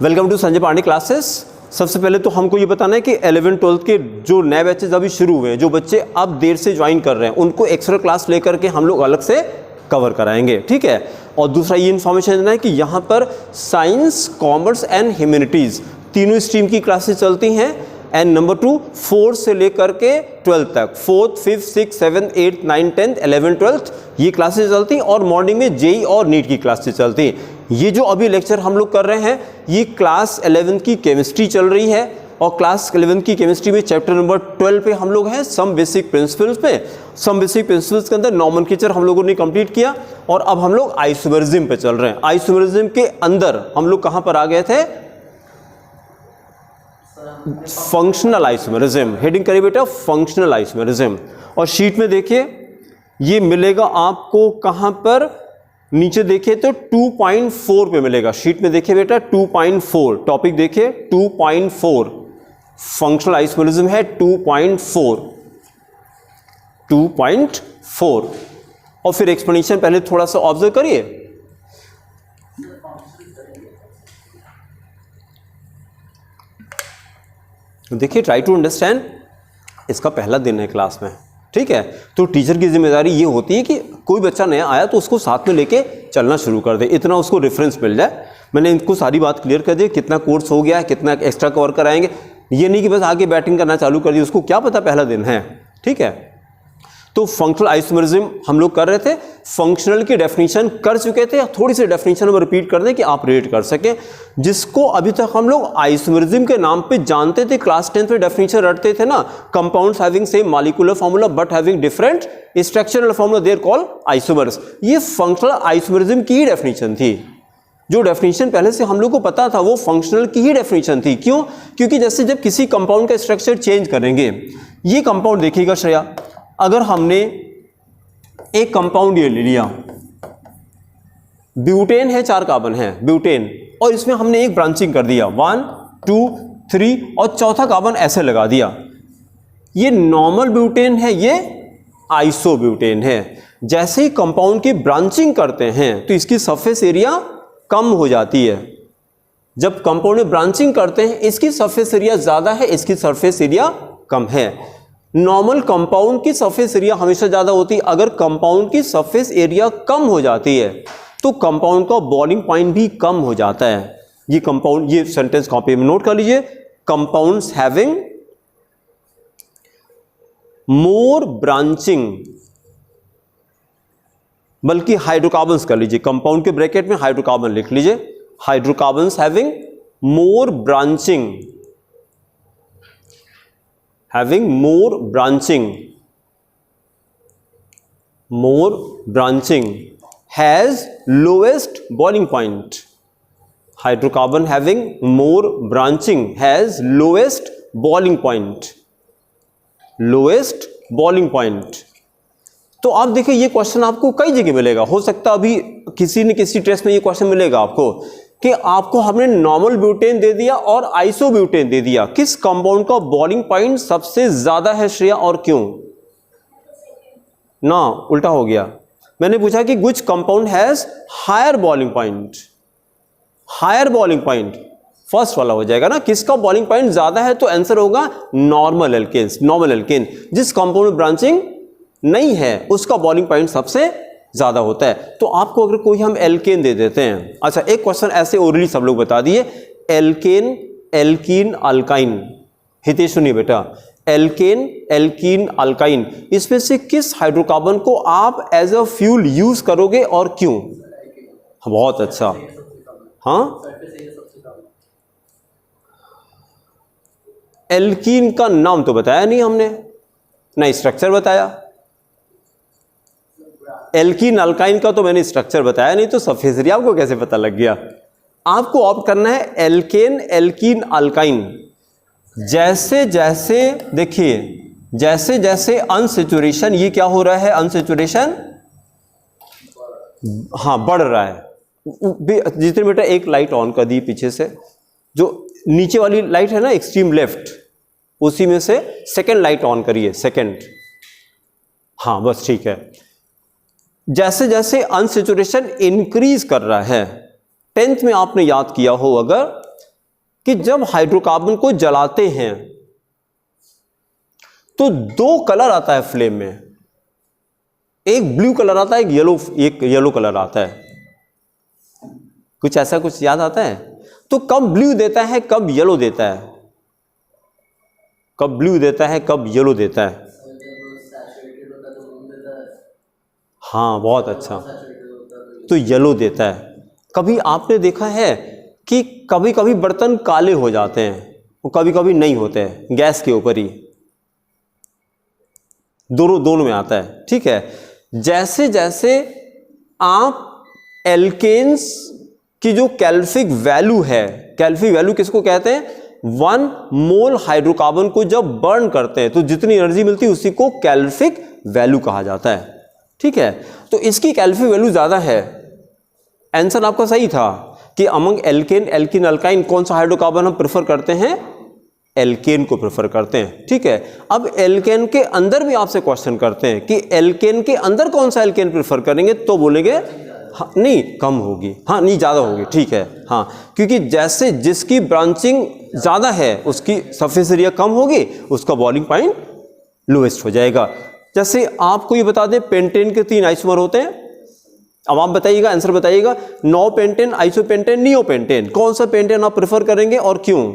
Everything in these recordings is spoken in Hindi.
Welcome to Sanjay Pande classes. सबसे पहले तो हमको ये बताना है कि 11th-12th के जो नए बैचेज अभी शुरू हुए हैं, जो बच्चे अब देर से ज्वाइन कर रहे हैं, उनको एक्स्ट्रा क्लास लेकर के हम लोग अलग से कवर कराएंगे, ठीक है। और दूसरा ये इन्फॉर्मेशन देना है कि यहाँ पर साइंस, कॉमर्स एंड ह्यूमैनिटीज़ तीनों स्ट्रीम की क्लासेस चलती हैं। एंड नंबर 2, 4 से लेकर के 12th तक, 4th, 5th, 6th, 7th, 8th, 9th, 10th, 11th, 12th ये क्लासेस चलती हैं। और मॉर्निंग में जेई और नीट की क्लासेस चलती हैं। ये जो अभी लेक्चर हम लोग कर रहे हैं, ये क्लास 11th की केमिस्ट्री चल रही है। और क्लास 11th की केमिस्ट्री में चैप्टर नंबर 12 पे हम लोग हैं, सम बेसिक प्रिंसिपल्स पे। सम बेसिक प्रिंसिपल्स के अंदर नॉमेनक्लेचर हम लोगों ने कंप्लीट किया और अब हम लोग आइसोमेरिज्म पे चल रहे हैं। आइसोमेरिज्म के अंदर हम लोग कहाँ पर आ गए थे? Functional isomerism. हेडिंग करिए बेटा, फंक्शनल आइसोमेरिज्म। और शीट में देखिए, ये मिलेगा आपको कहां पर? नीचे देखिए तो 2.4 पे मिलेगा। शीट में देखिए बेटा 2.4, टॉपिक देखिए 2.4, फंक्शनल आइसोमेरिज्म है 2.4। और फिर एक्सप्लेनेशन पहले थोड़ा सा ऑब्जर्व करिए। देखिए, ट्राई टू अंडरस्टैंड। इसका पहला दिन है क्लास में, ठीक है। तो टीचर की जिम्मेदारी ये होती है कि कोई बच्चा नया आया तो उसको साथ में लेके चलना शुरू कर दे, इतना उसको रेफरेंस मिल जाए। मैंने इनको सारी बात क्लियर कर दी, कितना कोर्स हो गया है, कितना एक्स्ट्रा कवर कराएंगे। ये नहीं कि बस आगे बैटिंग करना चालू कर दी, उसको क्या पता पहला दिन है, ठीक है। तो फंक्शनल आइसोमेरिज्म हम लोग कर रहे थे। फंक्शनल की डेफिनेशन कर चुके थे, थोड़ी सी डेफिनेशन में रिपीट कर दें कि आप रेट कर सकें। जिसको अभी तक हम लोग आइसोमेरिज्म के नाम पे जानते थे, क्लास 10th में डेफिनेशन रटते थे ना, compounds having same molecular formula but having different structural formula, they're called isomers. ये फंक्शनल आइसोमेरिज्म की ही डेफिनेशन थी। जो डेफिनेशन पहले से हम लोग को पता था वो फंक्शनल की ही डेफिनेशन थी। क्यों? क्योंकि जैसे जब किसी कंपाउंड का स्ट्रक्चर चेंज करेंगे, ये कंपाउंड देखिएगा श्रेया, अगर हमने एक कंपाउंड ये ले लिया, ब्यूटेन है, 4 कार्बन है ब्यूटेन, और इसमें हमने एक ब्रांचिंग कर दिया 1, 2, 3 और चौथा कार्बन ऐसे लगा दिया। ये नॉर्मल ब्यूटेन है, ये आइसोब्यूटेन है। जैसे ही कंपाउंड की ब्रांचिंग करते हैं तो इसकी सरफेस एरिया कम हो जाती है। जब कंपाउंड में ब्रांचिंग करते हैं, इसकी सरफेस एरिया ज्यादा है, इसकी सरफेस एरिया कम है। नॉर्मल कंपाउंड की सरफेस एरिया हमेशा ज्यादा होती है। अगर कंपाउंड की सरफेस एरिया कम हो जाती है तो कंपाउंड का बॉइलिंग पॉइंट भी कम हो जाता है। ये कंपाउंड, ये सेंटेंस कॉपी में नोट कर लीजिए, कंपाउंड्स हैविंग मोर ब्रांचिंग, बल्कि हाइड्रोकार्बन्स कर लीजिए, कंपाउंड के ब्रैकेट में हाइड्रोकार्बन लिख लीजिए, hydrocarbons having more branching, having more branching has lowest boiling point. Hydrocarbon having more branching has lowest boiling point. तो आप देखिए, ये क्वेश्चन आपको कई जगह मिलेगा। हो सकता है अभी किसी न किसी टेस्ट में ये क्वेश्चन मिलेगा आपको कि आपको हमने नॉर्मल ब्यूटेन दे दिया और आइसोब्यूटेन दे दिया, किस कंपाउंड का बॉइलिंग पॉइंट सबसे ज्यादा है श्रेया और क्यों? ना, उल्टा हो गया। मैंने पूछा कि which compound has higher boiling point. Higher boiling point first वाला हो जाएगा ना, किसका बॉइलिंग पॉइंट ज्यादा है? तो आंसर होगा नॉर्मल एल्केन्स, नॉर्मल एल्केन। जिस कंपाउंड में ब्रांचिंग नहीं है उसका बॉइलिंग पॉइंट सबसे ज्यादा होता है। तो आपको अगर कोई हम एल्केन दे देते हैं, अच्छा एक क्वेश्चन ऐसे ओरली सब लोग बता दिए, एल्केन, एल्कीन, अल्काइन। हितेश सुनिए बेटा, एल्केन, एल्कीन, अल्काइन, इसमें से किस हाइड्रोकार्बन को आप एज अ फ्यूल यूज करोगे और क्यों? बहुत अच्छा, हाँ, एल्कीन का नाम तो बताया नहीं हमने, ना स्ट्रक्चर बताया। एल्कीन अल्काइन का तो मैंने स्ट्रक्चर बताया नहीं, तो सरफेस एरिया आपको कैसे पता लग गया? आपको ऑप्ट करना है एल्केन, एल्कीन, अल्काइन। जैसे जैसे देखिए, जैसे जैसे अनसेचुरेशन, ये क्या हो रहा है? अनसेचुरेशन, हाँ, बढ़ रहा है। जितने बेटा एक लाइट ऑन कर दी पीछे से, जो नीचे वाली लाइट है ना एक्सट्रीम लेफ्ट, उसी में से सेकंड लाइट ऑन करिए, सेकंड, हाँ बस ठीक है। जैसे जैसे अनसेचुरेशन इंक्रीज कर रहा है, 10th में आपने याद किया हो अगर, कि जब हाइड्रोकार्बन को जलाते हैं तो दो कलर आता है फ्लेम में, एक ब्लू कलर आता है, एक येलो कलर आता है। कुछ ऐसा कुछ याद आता है? तो कब ब्लू देता है, कब येलो देता है? कब ब्लू देता है, कब येलो देता है? हाँ, बहुत अच्छा, तो येलो देता है। कभी आपने देखा है कि कभी कभी बर्तन काले हो जाते हैं और कभी कभी नहीं होते हैं, गैस के ऊपर ही, दोनों में आता है, ठीक है। जैसे जैसे आप एल्केन्स की जो कैल्फिक वैल्यू है, कैल्फिक वैल्यू किसको कहते हैं? 1 मोल हाइड्रोकार्बन को जब बर्न करते हैं तो जितनी एनर्जी मिलती है उसी को कैल्फिक वैल्यू कहा जाता है, ठीक है। तो इसकी कैल्फिक वैल्यू ज्यादा है। आंसर आपका सही था कि अमंग एल्केन, एल्किन, अल्काइन कौन सा हाइड्रोकार्बन हम प्रेफर करते हैं? एल्केन को प्रेफर करते हैं, ठीक है। अब एल्केन के अंदर भी आपसे क्वेश्चन करते हैं कि एल्केन के अंदर कौन सा एल्केन प्रेफर करेंगे, तो बोलेंगे हाँ, नहीं कम होगी, हाँ नहीं ज्यादा होगी, ठीक है, हाँ, क्योंकि जैसे जिसकी ब्रांचिंग ज्यादा है उसकी सरफेस एरिया कम होगी, उसका बॉइलिंग पॉइंट लोएस्ट हो जाएगा। जैसे आपको ये बता दें पेंटेन के 3 आइसोमर होते हैं। अब आप बताइएगा, आंसर बताइएगा, नो पेंटेन, आइसोपेंटेन, नियोपेंटेन, कौन सा पेंटेन आप प्रेफर करेंगे और क्यों?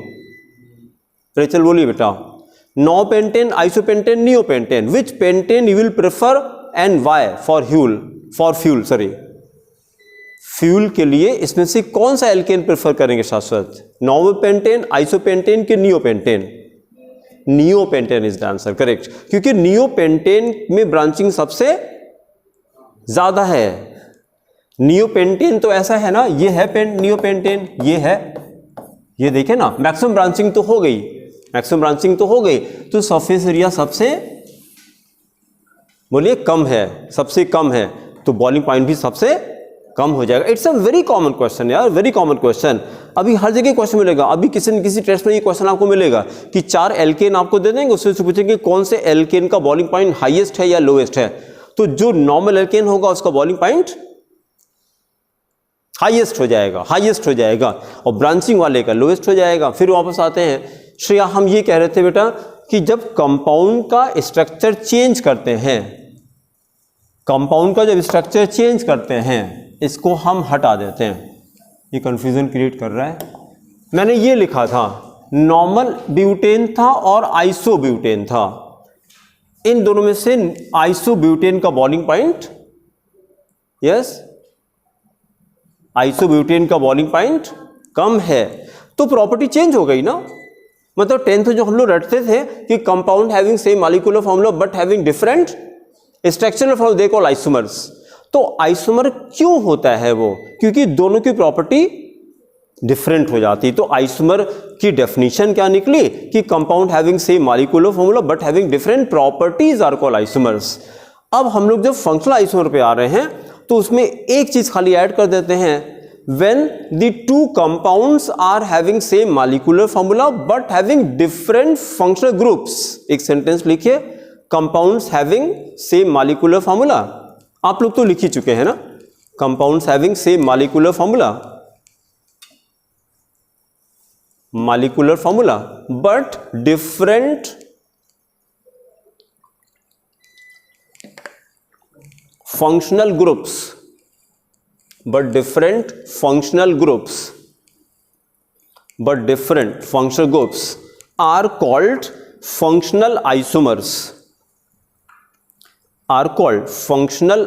रेचल बोलिए बेटा, no pentane, isopentane, neopentane, which pentane you will prefer and why? For fuel, sorry, fuel के लिए इसमें से कौन सा एल्केन प्रेफर करेंगे शाश्वत? नोवोपेंटेन, आइसोपेंटेन के neopentane? Neopentane is the answer, correct, क्योंकि नियोपेंटेन में ब्रांचिंग सबसे ज्यादा है। नियोपेंटेन तो ऐसा है ना, ये है नियोपेंटेन, ये है, ये देखे ना, मैक्सिमम ब्रांचिंग तो हो गई, मैक्सिमम ब्रांचिंग तो हो गई, तो सरफेस एरिया सबसे बोलिए कम है, सबसे कम है, तो बॉइलिंग पॉइंट भी सबसे कम हो जाएगा। It's a very common question यार, वेरी कॉमन क्वेश्चन। अभी हर जगह क्वेश्चन मिलेगा, अभी किसी न किसी टेस्ट में ये क्वेश्चन आपको मिलेगा कि 4 एल्केन आपको दे देंगे, उससे पूछेंगे कौन से एल्केन का बॉइलिंग पॉइंट हाईएस्ट है या लोएस्ट है। तो जो नॉर्मल एल्केन होगा उसका बॉइलिंग पॉइंट हाईएस्ट हो जाएगा, हाईएस्ट हो जाएगा, और ब्रांचिंग वाले का लोएस्ट हो जाएगा। फिर वापस आते हैं श्रेया, हम ये कह रहे थे बेटा कि जब कंपाउंड का स्ट्रक्चर चेंज करते हैं, कंपाउंड का जब स्ट्रक्चर चेंज करते हैं, इसको हम हटा देते हैं। ये कंफ्यूजन क्रिएट कर रहा है। मैंने ये लिखा था नॉर्मल ब्यूटेन था और आइसोब्यूटेन था, इन दोनों में से आइसोब्यूटेन का बॉइलिंग पॉइंट, यस, आइसोब्यूटेन का बॉइलिंग पॉइंट कम है, तो प्रॉपर्टी चेंज हो गई ना। मतलब 10th जो हम लोग रटते थे कि compound having same molecular formula but having different structural formula, they called isomers. तो आइसोमर क्यों होता है वो? क्योंकि दोनों की प्रॉपर्टी डिफरेंट हो जाती। तो आइसोमर की डेफिनेशन क्या निकली कि compound having same molecular formula but having different properties are called isomers. अब हम लोग जब फंक्शनल आइसोमर पे आ रहे हैं तो उसमें एक चीज खाली ऐड कर देते हैं, when the two compounds are having same molecular formula but having different functional groups। एक सेंटेंस लिखिए, compounds having same molecular formula। आप लोग तो लिख ही चुके हैं ना, compounds having same molecular formula but different functional groups, but different functional groups are called functional isomers, are called functional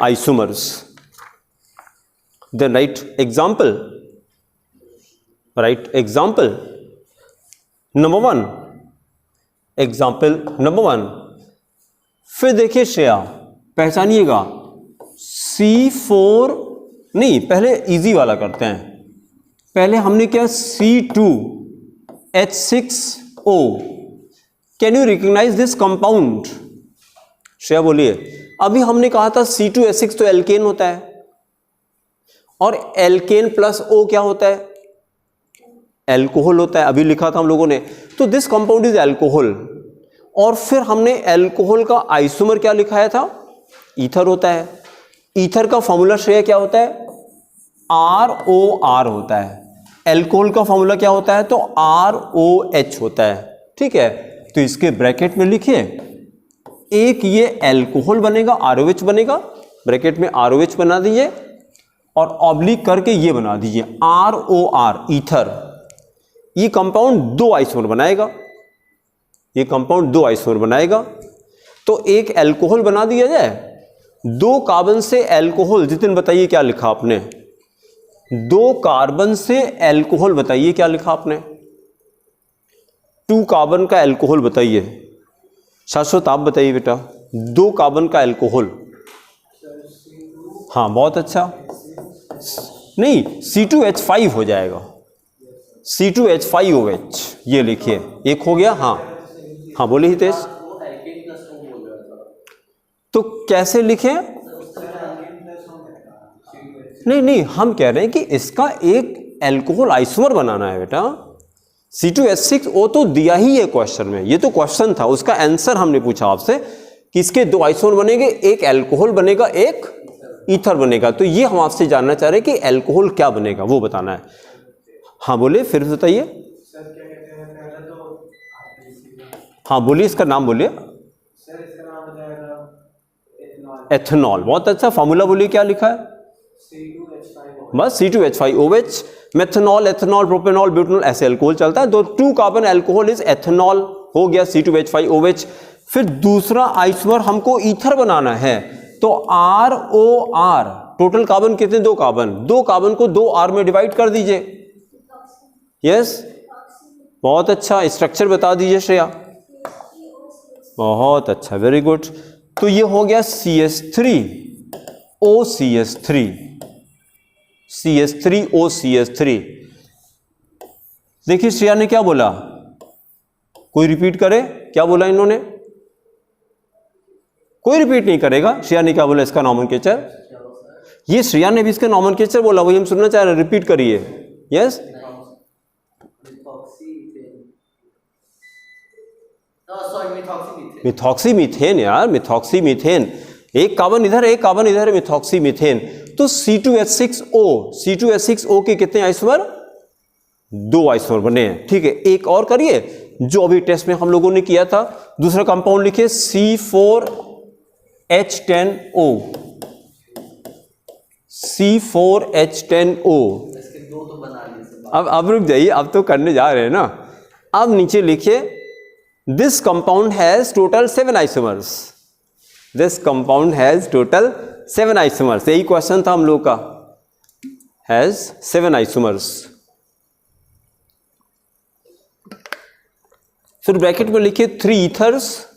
isomers। Then write example number 1, example number 1। फिर देखिए श्रेया, पहचानिएगा, C4 नहीं, पहले इजी वाला करते हैं। पहले हमने क्या, C2H6O। Can you recognise this compound? Shreya बोलिए। अभी हमने कहा था C2H6 तो एल्केन होता है, और एल्केन प्लस O क्या होता है? एल्कोहल होता है, अभी लिखा था हम लोगों ने। तो दिस कंपाउंड इज एल्कोहल। और फिर हमने एल्कोहल का आइसोमर क्या लिखाया था? ईथर होता है। ईथर का फॉर्मूला श्रेय क्या होता है? ROR होता है। एल्कोहल का फॉर्मूला क्या होता है? तो ROH होता है। ठीक है, तो इसके ब्रैकेट में लिखिए, एक ये एल्कोहल बनेगा, ROH बनेगा, ब्रैकेट में ROH बना दीजिए और ऑब्लिक करके ये बना दीजिए ROR, ईथर। ये कंपाउंड 2 आइसोमर बनाएगा, ये कंपाउंड 2 आइसोमर बनाएगा। तो एक एल्कोहल बना दिया जाए, 2 कार्बन से एल्कोहल, जितिन बताइए क्या लिखा आपने? 2 कार्बन से एल्कोहल, बताइए क्या लिखा आपने? 2 कार्बन का एल्कोहल बताइए। शाश्वत आप बताइए बेटा, 2 कार्बन का एल्कोहल। हाँ बहुत अच्छा, नहीं C2H5 हो जाएगा, C2H5OH, ये लिखिए, एक हो गया। हाँ हाँ बोलिए हितेश। तो कैसे लिखें? नहीं, हम कह रहे हैं कि इसका एक एल्कोहल आइसोमर बनाना है बेटा। C2H6O तो दिया ही है क्वेश्चन में, ये तो क्वेश्चन था, उसका आंसर हमने पूछा आपसे कि इसके 2 आइसोमर बनेंगे, एक एल्कोहल बनेगा, एक ईथर बनेगा। तो ये हम आपसे जानना चाह रहे हैं कि एल्कोहल क्या बनेगा, वो बताना है। हाँ बोलिए, फिर बताइए। हाँ बोलिए, इसका नाम बोलिए। एथेनॉल, बहुत अच्छा। फॉर्मूला बोलिए क्या लिखा है? बस C2H5OH। Methanol, ethanol, propanol, butanol, ऐसे अल्कोहल चलता है। 2 कार्बन अल्कोहल इज एथेनॉल, हो गया C2H5OH। फिर दूसरा आइसोमर हमको ईथर बनाना है, तो ROR, टोटल कार्बन कितने? 2 कार्बन, 2 कार्बन को 2 R में डिवाइड कर दीजिए। यस, बहुत अच्छा। स्ट्रक्चर बता दीजिए श्रेया। बहुत अच्छा, वेरी गुड। तो ये हो गया CH3OCH3, CH3OCH3। देखिए श्रेया ने क्या बोला, कोई रिपीट करे? क्या बोला इन्होंने? कोई रिपीट नहीं करेगा। श्रेया ने क्या बोला इसका नॉमेनक्लेचर? ये श्रेया ने भी इसका नॉमेनक्लेचर बोला, वही हम सुनना चाह रहे हैं, रिपीट करिए। यस, मिथॉक्सीमीथेन यार, मिथॉक्सीमीथेन। एक कार्बन इधर, एक कार्बन इधर है, मिथॉक्सीमीथेन। तो C2H6O के कितने आइसोमर? 2 आइसोमर बने हैं। ठीक है, एक और करिए जो अभी टेस्ट में हम लोगों ने किया था। दूसरा कंपाउंड लिखिए C4H10O, C4H10O। अब रुक जाइए, अब तो करने जा रहे हैं ना। अब नीचे लिखिए, this compound has total 7 isomers, this compound has total 7 isomers. यही क्वेश्चन था हम लोग का, हैज 7 आइसोमर्स। फिर ब्रैकेट में लिखिए 3 ethers,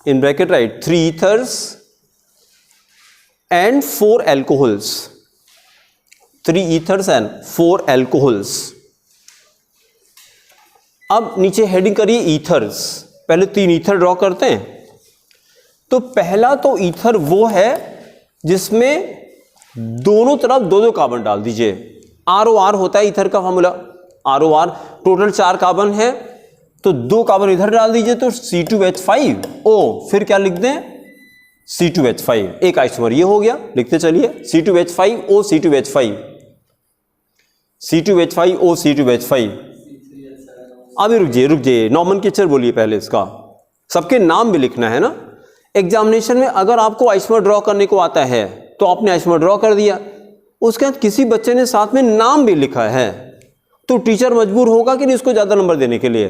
in bracket right, 3 ethers and 4 alcohols, 3 ethers and 4 alcohols. अब नीचे हेडिंग करिए ईथर्स। पहले 3 ईथर ड्रॉ करते हैं। तो पहला तो ईथर वो है जिसमें दोनों तरफ 2-2 कार्बन डाल दीजिए। ROR होता है ईथर का फॉर्मूला, ROR। टोटल 4 कार्बन है, तो 2 कार्बन इधर डाल दीजिए, तो C2H5O। फिर क्या लिख दें? C2H5, एक आइसोमर ये हो गया। लिखते चलिए, C2H5O, C2H5, C2H5O, C2H5। अभी रुक जाइए, नॉमेनक्लेचर बोलिए पहले इसका, सबके नाम भी लिखना है ना। एग्जामिनेशन में अगर आपको आइसोमर ड्रॉ करने को आता है तो आपने आइसोमर ड्रॉ कर दिया, उसके बाद किसी बच्चे ने साथ में नाम भी लिखा है, तो टीचर मजबूर होगा कि नहीं उसको ज्यादा नंबर देने के लिए?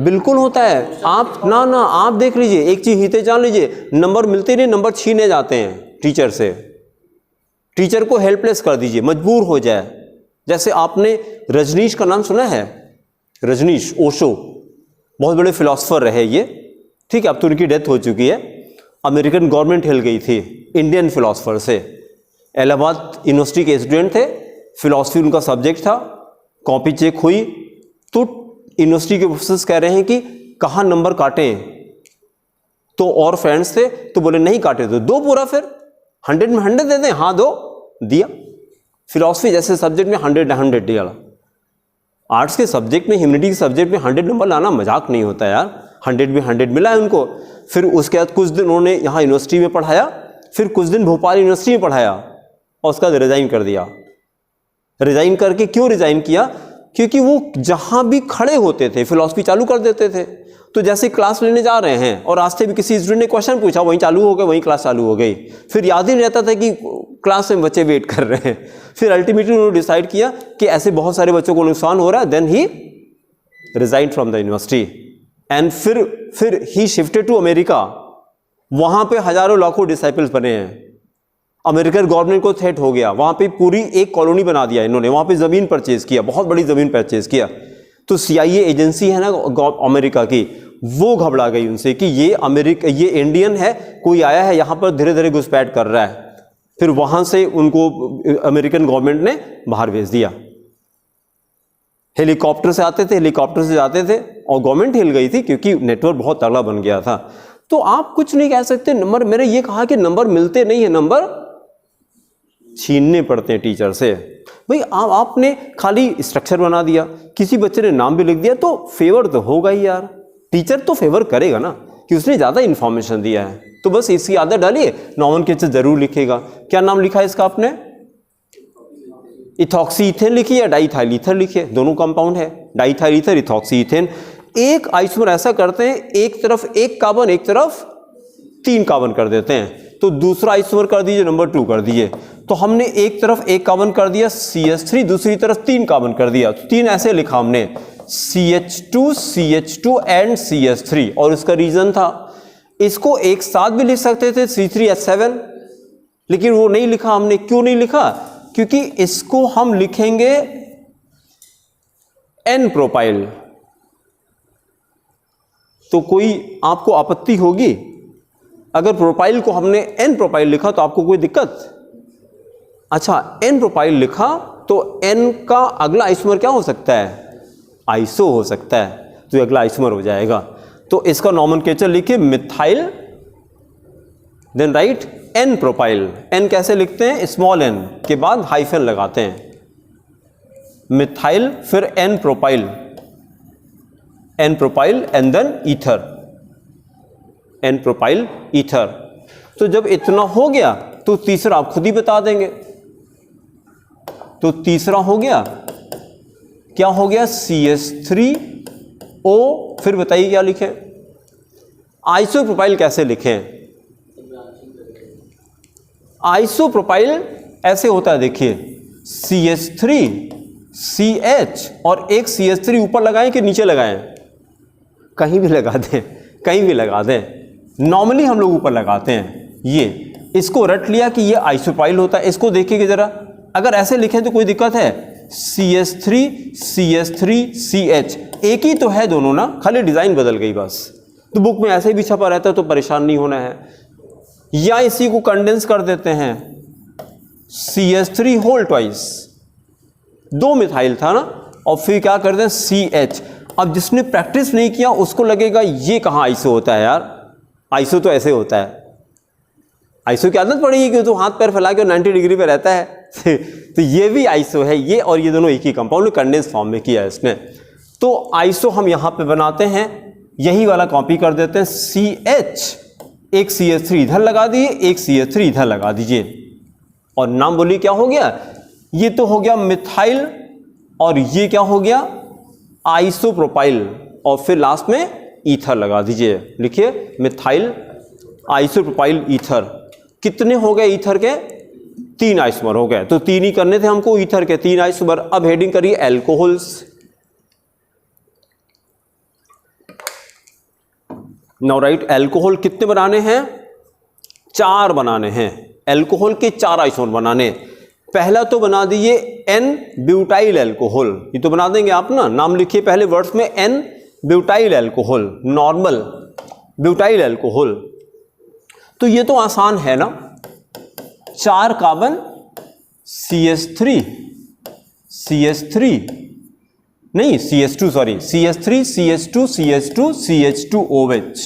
बिल्कुल होता है। आप ना आप देख लीजिए, एक चीज हिते जान लीजिए, नंबर मिलते नहीं, नंबर छीने जाते हैं टीचर से। टीचर को हेल्पलेस कर दीजिए, मजबूर हो जाए। जैसे आपने रजनीश का नाम सुना है, रजनीश ओशो, बहुत बड़े फिलोसफर रहे ये, ठीक है, अब तो उनकी डेथ हो चुकी है। अमेरिकन गवर्नमेंट हिल गई थी इंडियन फिलोसफर से। इलाहाबाद यूनिवर्सिटी के स्टूडेंट थे, फिलोसफी उनका सब्जेक्ट था, कॉपी चेक हुई तो यूनिवर्सिटी के प्रोफेसर कह रहे हैं कि कहाँ नंबर काटें, तो और फ्रेंड्स थे तो बोले नहीं काटे तो दो पूरा, फिर 100 में 100 दे दें। हाँ दो, दिया। फिलोसफी जैसे सब्जेक्ट में 100 दिया। आर्ट्स के सब्जेक्ट में, ह्यूमैनिटी के सब्जेक्ट में 100 नंबर लाना मजाक नहीं होता यार। 100 में 100 मिला है उनको। फिर उसके बाद कुछ दिन उन्होंने यहाँ यूनिवर्सिटी में पढ़ाया, फिर कुछ दिन भोपाल यूनिवर्सिटी में पढ़ाया, और उसका रिजाइन कर दिया। रिजाइन करके क्यों रिजाइन किया? क्योंकि वो जहां भी खड़े होते थे फिलॉसफी चालू कर देते थे। तो जैसे क्लास लेने जा रहे हैं और रास्ते में किसी स्टूडेंट ने क्वेश्चन पूछा, वहीं चालू हो गया, वहीं क्लास चालू हो गई, फिर याद ही नहीं रहता था कि क्लास में बच्चे वेट कर रहे हैं। फिर अल्टीमेटली उन्होंने डिसाइड किया कि ऐसे बहुत सारे बच्चों को नुकसान हो रहा है, देन ही resign from the university and फिर ही शिफ्टेड टू अमेरिका। वहां पे हजारों लाखों डिसाइपल्स बने हैं, अमेरिकन गवर्नमेंट को थ्रेट हो गया, वहां पे पूरी एक कॉलोनी बना दिया इन्होंने, वहां पे जमीन परचेज किया, बहुत बड़ी जमीन परचेज किया। तो CIA एजेंसी है ना अमेरिका की, वो घबरा गई उनसे कि ये इंडियन है, कोई आया है यहाँ पर धीरे धीरे घुसपैठ कर रहा है। फिर वहां से उनको अमेरिकन गवर्नमेंट ने बाहर भेज दिया। हेलीकॉप्टर से आते थे, हेलीकॉप्टर से जाते थे, और गवर्नमेंट हिल गई थी क्योंकि नेटवर्क बहुत तगड़ा बन गया था। तो आप कुछ नहीं कह सकते, नंबर, मैंने ये कहा कि नंबर मिलते नहीं है, नंबर छीनने पड़ते हैं टीचर से। भाई आपने खाली स्ट्रक्चर बना दिया, किसी बच्चे ने नाम भी लिख दिया, तो फेवर तो होगा ही यार, टीचर तो फेवर करेगा ना कि उसने ज्यादा इंफॉर्मेशन दिया है। तो बस इसकी आदत डालिए, नॉमेनक्लेचर जरूर लिखेगा। क्या नाम लिखा है इसका आपने? इथॉक्सी इथेन लिखी है, डाइथाइल ईथर लिखिए, दोनों कंपाउंड है, डाइथाइल ईथर, इथॉक्सी इथेन। एक आइसोमर ऐसा करते हैं, एक तरफ एक कार्बन, एक तरफ 3 कार्बन कर देते हैं, तो दूसरा आइसोमर कर दीजिए, नंबर 2 कर दीजिए। तो हमने एक तरफ एक कार्बन कर दिया CH3, दूसरी तरफ 3 कार्बन कर दिया, तो 3 ऐसे लिखा हमने CH2 CH2 एंड CH3, और इसका रीजन था इसको एक साथ भी लिख सकते थे C3H7, लेकिन वो नहीं लिखा हमने। क्यों नहीं लिखा? क्योंकि इसको हम लिखेंगे N प्रोपाइल, तो कोई आपको आपत्ति होगी अगर प्रोपाइल को हमने N प्रोपाइल लिखा? तो आपको कोई दिक्कत? अच्छा, N प्रोपाइल लिखा तो N का अगला आइसोमर क्या हो सकता है? आइसो हो सकता है, तो अगला आइसोमर हो जाएगा। तो इसका नॉमेनक्लेचर लिखिए methyl, then write N propyl. N कैसे लिखते हैं? स्मॉल n के बाद हाइफन लगाते हैं, मिथाइल फिर N propyl and then ether, N propyl ether. तो जब इतना हो गया तो तीसरा आप खुद ही बता देंगे। तो तीसरा हो गया, क्या हो गया? CH3O। फिर बताइए क्या लिखें? आइसोप्रोपाइल कैसे लिखें? आइसोप्रोपाइल ऐसे होता है, देखिए CH3 CH और एक CH3 ऊपर लगाएं कि नीचे लगाएं? कहीं भी लगा दें, कहीं भी लगा दें। नॉर्मली हम लोग ऊपर लगाते हैं। ये इसको रट लिया कि ये आइसोप्रोपाइल होता है। इसको देखिए जरा, अगर ऐसे लिखें तो कोई दिक्कत है? CH3 CH3 CH, एक ही तो है दोनों ना, खाली डिजाइन बदल गई बस। तो बुक में ऐसे भी छपा रहता है, तो परेशान नहीं होना है। या इसी को कंडेंस कर देते हैं, CH3 होल ट्वाइस, 2 मिथाइल था ना, और फिर क्या करते हैं CH। अब जिसने प्रैक्टिस नहीं किया उसको लगेगा ये कहाँ आइसो होता है यार, आइसो तो ऐसे होता है। आइसो की आदत पड़ेगी कि तो हाथ पैर फैला के 90 डिग्री पे रहता है तो ये भी आइसो है, ये और ये दोनों एक ही कंपाउंड कंडेंस फॉर्म में किया है इसने। तो आइसो हम यहाँ पे बनाते हैं, यही वाला कॉपी कर देते हैं। CH, एक CH3 इधर लगा दिए, एक CH3 इधर लगा दीजिए, और नाम बोलिए क्या हो गया? ये तो हो गया मिथाइल, और ये क्या हो गया? आइसोप्रोपाइल, और फिर लास्ट में ईथर लगा दीजिए। लिखिए मिथाइल आइसोप्रोपाइल ईथर। कितने हो गए ईथर के? 3 आइसोमर हो गए, तो 3 ही करने थे हमको ईथर के, 3 आइसोमर। अब हेडिंग करिए एल्कोहल्स। नाउ राइट, एल्कोहल कितने बनाने हैं? 4 बनाने हैं। एल्कोहल के 4 आइसोमर बनाने। पहला तो बना दीजिए N ब्यूटाइल एल्कोहल, ये तो बना देंगे आप ना। नाम लिखिए पहले वर्ड्स में N butyl alcohol, normal butyl alcohol. तो ये तो आसान है ना, 4 कार्बन CH3 नहीं CH2 sorry CH3 CH2 CH2 CH2OH,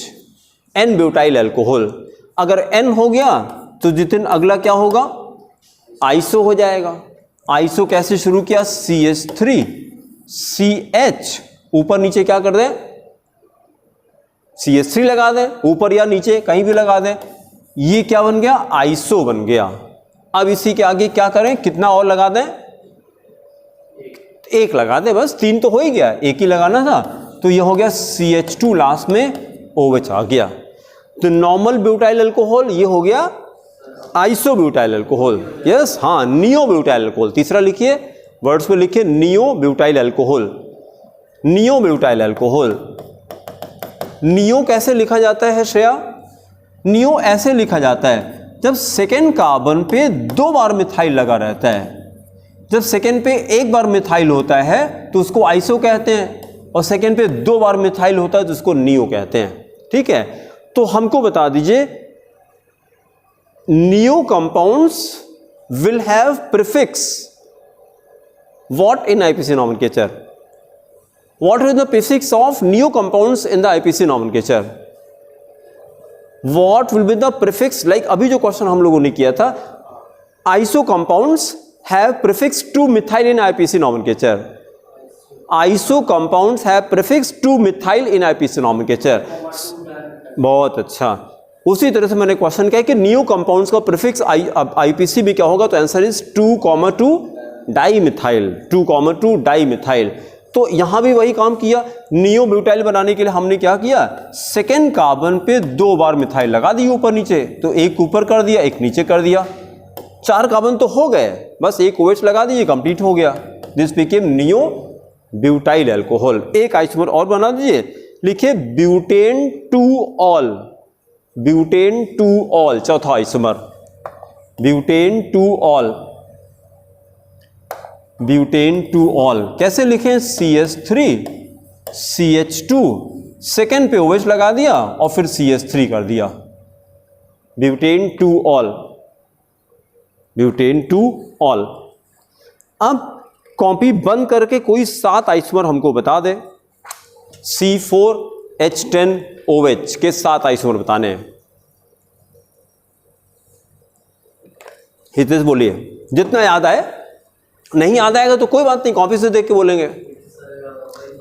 N butyl alcohol. अगर N हो गया तो जितिन अगला क्या होगा? आइसो हो जाएगा। आइसो कैसे शुरू किया? CH3 CH, ऊपर नीचे क्या कर दें? CH3 लगा दें, ऊपर या नीचे कहीं भी लगा दें। ये क्या बन गया? आइसो बन गया। अब इसी के आगे क्या करें, कितना और लगा दें, एक लगा दें, बस 3 तो हो ही गया, एक ही लगाना था, तो ये हो गया CH2 लास्ट में OH आ गया। तो नॉर्मल ब्यूटाइल अल्कोहल ये हो गया आइसोब्यूटाइल अल्कोहल, यस, हाँ, नियो ब्यूटाइल अल्कोहल। तीसरा लिखिए, वर्ड्स में लिखिए neo butyl alcohol. Neo butyl alcohol, neo कैसे लिखा जाता है श्रेया? नियो ऐसे लिखा जाता है जब सेकेंड कार्बन पे 2 बार मिथाइल लगा रहता है। जब सेकेंड पे 1 बार मिथाइल होता है तो उसको आइसो कहते हैं, और सेकेंड पे 2 बार मिथाइल होता है तो उसको नियो कहते हैं। ठीक है, तो हमको बता दीजिए, neo compounds will have prefix what in IPC nomenclature? What is the prefix of neo compounds in the IPC nomenclature? What will be the prefix? Like अभी जो क्वेश्चन हम लोगों ने किया था, iso compounds have prefix two methyl in IPC nomenclature. Iso compounds have prefix two methyl in IPC nomenclature. बहुत अच्छा। उसी तरह से मैंने क्वेश्चन किया कि नियो कंपाउंड्स का प्रीफिक्स आईपीसी भी क्या होगा, तो आंसर इज 2,2 डाइमिथाइल, 2,2 डाइमिथाइल। तो यहां भी वही काम किया, नियो ब्यूटाइल बनाने के लिए हमने क्या किया, सेकेंड कार्बन पे 2 बार मिथाइल लगा दी ऊपर नीचे, तो एक ऊपर कर दिया, एक नीचे कर दिया, 4 कार्बन तो हो गए, बस एक OH लगा दीजिए, कंप्लीट हो गया। This became neo butyl alcohol. एक आइसोमर और बना दीजिए, लिखिए butan two ol, butan two ol, चौथा isomer, butan two ol, butan two ol. कैसे लिखें, CH3 CH2, सेकेंड पे OH लगा दिया और फिर CH3 कर दिया, butane two ol, butan two all. अब कॉपी बंद करके कोई 7 आइसोमर हमको बता दे, C4H10OH के 7 आइसोमर बताने हैं। हितेश बोलिए, जितना याद आए, नहीं याद आएगा तो कोई बात नहीं, कॉपी से देख के बोलेंगे।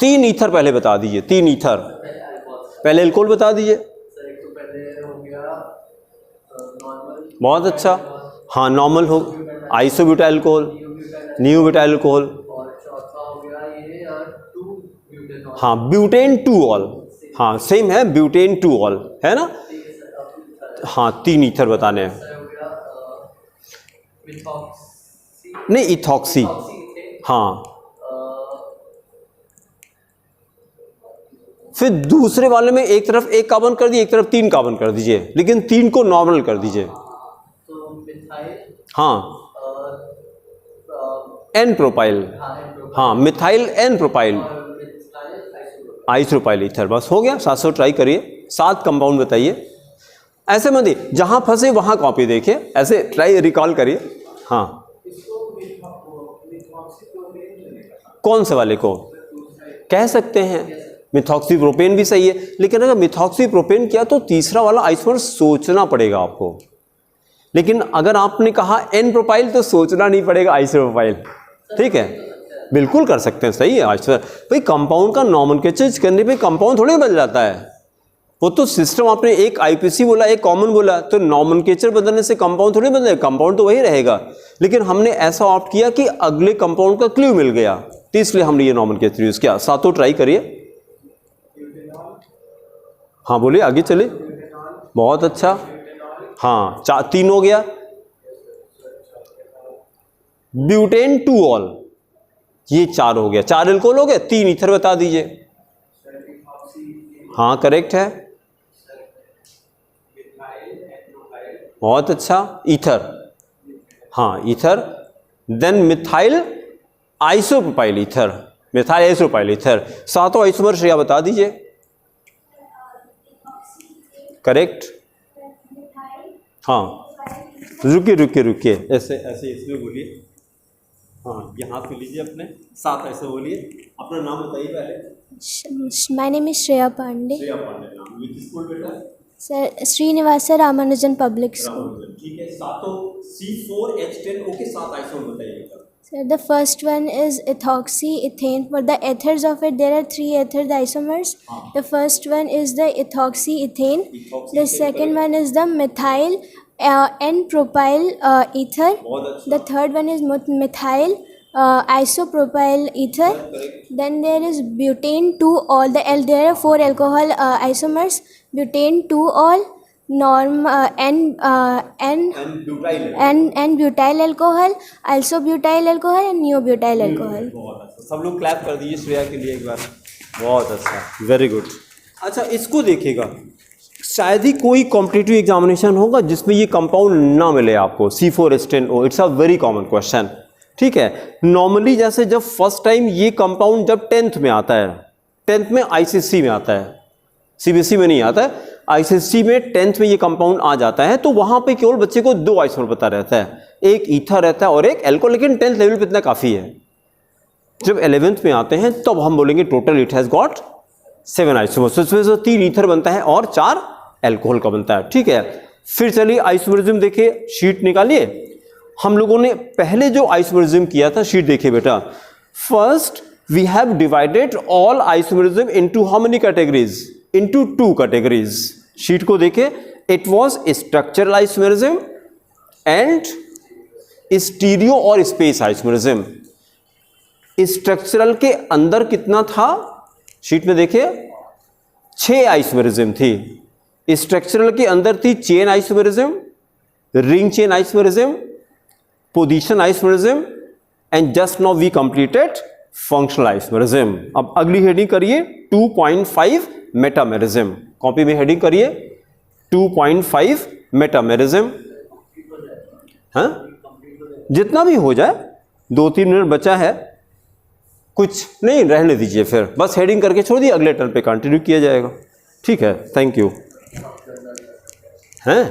3 ईथर पहले बता दीजिए, 3 ईथर पहले, अल्कोहल बता दीजिए। बहुत अच्छा, हाँ, नॉर्मल हो, isobutyl alcohol, neo butyl alcohol, हाँ, ब्यूटेन टू ऑल, हाँ सेम है, ब्यूटेन टू ऑल है ना, हाँ 3 ईथर बताने हैं। नहीं, इथॉक्सी, हाँ। फिर दूसरे वाले में एक तरफ 1 कार्बन कर दिए, एक तरफ 3 कार्बन कर दीजिए, लेकिन 3 को नॉर्मल कर दीजिए। हाँ, एन प्रोपाइल, हाँ, methyl n propyl, isopropyl ether, बस हो गया। 700 ट्राई करिए, 7 कंपाउंड बताइए। ऐसे मत, जहां फंसे वहां कॉपी देखिए, ऐसे ट्राई रिकॉल करिए। हाँ, कौन से वाले को कह सकते हैं, मिथॉक्सीप्रोपेन भी सही है, लेकिन अगर मिथॉक्सीप्रोपेन किया तो तीसरा वाला आइसोमर सोचना पड़ेगा आपको। लेकिन अगर आपने कहा एन प्रोपाइल तो सोचना नहीं पड़ेगा आइसोप्रोपाइल। ठीक है, बिल्कुल कर सकते हैं, सही है आइसोमर। भाई कंपाउंड का नॉमेनक्लेचर करने पे कंपाउंड थोड़ी बदल जाता है, वो तो सिस्टम, आपने एक आईपीसी बोला, एक कॉमन बोला, तो नॉमेनक्लेचर बदलने से कंपाउंड थोड़ी बदलेगा, कंपाउंड तो वही रहेगा। लेकिन हमने ऐसा ऑप्ट किया कि अगले कंपाउंड का क्लू मिल गया, तो इसलिए हमने ये नॉमेनक्लेचर यूज किया। 7 ट्राई करिए। हाँ बोलिए, आगे चलिए। बहुत अच्छा, हाँ 3 हो गया। ब्यूटेन टू ऑल, ये 4 हो गया, 4 अल्कोहल हो गए, 3 ईथर बता दीजिए। हाँ करेक्ट है, बहुत अच्छा। ईथर, हाँ ether, then methyl isopropyl ether, methyl isopropyl ether. 7 isomer Shreya बता दीजिए। करेक्ट, हाँ, रुकिए रुकिए रुकिए, ऐसे ऐसे इसमें बोलिए। हाँ, यहाँ पे लीजिए अपने, 7 ऐसे बोलिए। अपना नाम बताइए पहले। My name is Shreya Pandey. Shreya Pandey नाम, विच स्कूल बेटा? Sir, Srinivasa Ramanujan Public School. ठीक है, 7 C4H10O के 7 आइसोमर बताइएगा। Sir, the first one is ethoxy ethane. For the ethers of it, there are 3 ether isomers. The first one is the ethoxy ethane. The second one is the methyl N-propyl ether. The third one is methyl isopropyl ether. Then there is butane 2-all. There are 4 alcohol isomers. Butane 2-all, N-butyl alcohol, isobutyl alcohol and neobutyl alcohol. सब लोग क्लैप कर दीजिए श्रेया के लिए एक बार। बहुत अच्छा, वेरी गुड। अच्छा, इसको देखिएगा, शायद ही कोई कॉम्पिटिटिव एग्जामिनेशन होगा जिसमें ये कंपाउंड ना मिले आपको, C4H10O। It's a very common question, ठीक है। नॉर्मली जैसे जब फर्स्ट टाइम ये कंपाउंड जब 10th में आता है, 10th में ICSE में आता है, CBSE में नहीं आता है, ICSE में 10th में ये कंपाउंड आ जाता है, तो वहाँ पे केवल बच्चे को 2 आइसोमर पता रहता है, एक ईथर रहता है और एक एल्कोहल, लेकिन 10th लेवल पे इतना काफ़ी है। जब 11th में आते हैं तब हम बोलेंगे total it has got 7 isomers. इसमें से 3 ईथर बनता है और 4 एल्कोहल का बनता है, ठीक है। फिर चलिए आइसोमरिज्म देखिए, शीट निकालिए। हम लोगों ने पहले जो आइसोमरिज्म किया था, शीट देखिए बेटा। First we have divided all isomerism into how many categories? Into 2 categories. Sheet को देखिए, it was structural isomerism and stereo और स्पेस आइसोमरिज्म। स्ट्रक्चरल के अंदर कितना था? शीट में देखिए 6 आइसोमरिज्म थी। स्ट्रक्चरल के अंदर थी chain isomerism, ring chain isomerism, position isomerism and just now we completed functional isomerism. अब अगली हेडिंग करिए 2.5 मेटामेरिज्म। कॉपी में हेडिंग करिए 2.5 मेटामेरिज्म। हाँ, जितना भी हो जाए, 2-3 मिनट बचा है, कुछ नहीं रहने दीजिए, फिर बस हेडिंग करके छोड़ दिए, अगले टर्न पे कंटिन्यू किया जाएगा, ठीक है। Thank you. हैं